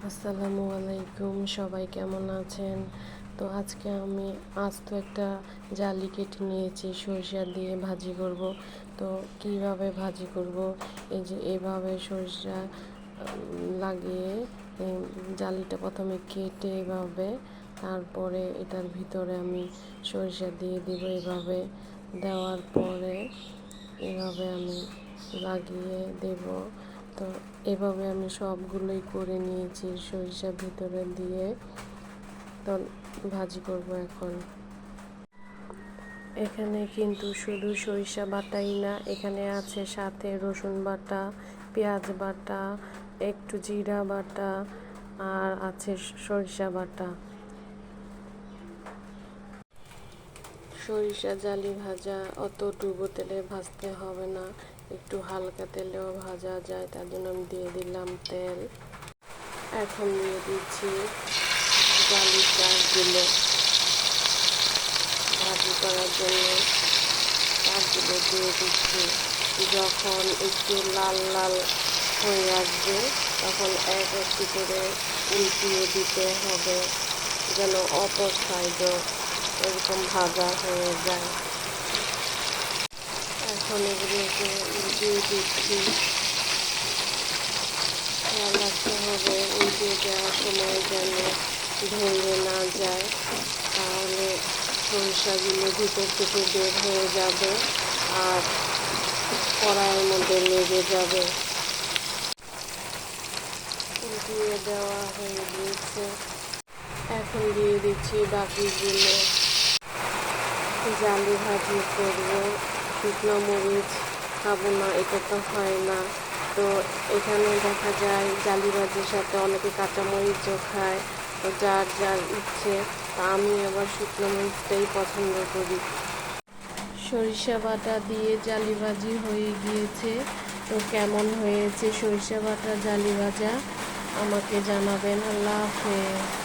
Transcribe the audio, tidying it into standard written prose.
আসসালামু আলাইকুম, সবাই কেমন আছেন? তো আজকে আমি আস্ত একটা জালি কেটে নিয়েছি, সরিষা দিয়ে ভাজি করব। তো কিভাবে ভাজি করব, এই যে এভাবে সরিষা লাগিয়ে জালিটা প্রথমে কেটে এভাবে, তারপরে এটার ভিতরে আমি সরিষা দিয়ে দিব। এভাবে দেওয়ার পরে এভাবে আমি লাগিয়ে দেব। তো এভাবে আমি সবগুলোই করে নিয়েছি সরিষা ভিতরে দিয়ে। তো ভাজি করব এখন। এখানে কিন্তু শুধু সরিষা বাটাই না, এখানে আছে সাথে রসুন বাটা, পেঁয়াজ বাটা, একটু জিরা বাটা, আর আছে সরিষা বাটা। সরিষা জালি ভাজা অত ডুবো তেলে ভাজতে হবে না, একটু হালকা তেলেও ভাজা যায়। তার জন্য আমি দিয়ে দিলাম তেল। এখন দিয়ে দিচ্ছি জালি চালগুলো ভাজি করার জন্য। চালগুলো দিয়ে দিচ্ছি। যখন একটু লাল লাল হয়ে আসবে তখন এক একটি করে উল্টিয়ে দিতে হবে, যেন অপর সাইডও এরকম ভাজা হয়ে যায়। এখন এগুলোকে উল্টিয়ে দিচ্ছি। খেয়াল রাখতে হবে উল্টিয়ে দেওয়ার সময় যেন ভেঙে না যায়, তাহলে সরিষাগুলো ভিতর থেকে বের হয়ে যাবে আর কড়াইয়ের মধ্যে লেগে যাবে। উল্টিয়ে দেওয়া হয়ে গিয়েছে। এখন দিয়ে দিচ্ছি বাকিগুলো। জালি ভাজি করব, শুকনো মরিচ খাবো না, এটা তো হয় না। তো এখানে দেখা যায় জালি ভাজির সাথে অনেকে কাঁচামরিচও খায়। তো যার যার ইচ্ছে, তা আমি আবার শুকনো মরিচটাই পছন্দ করি। সরিষা বাটা দিয়ে জালি ভাজি হয়ে গিয়েছে। তো কেমন হয়েছে সরিষা বাটা জালি ভাজা আমাকে জানাবেন। আল্লাহ হাফেজ।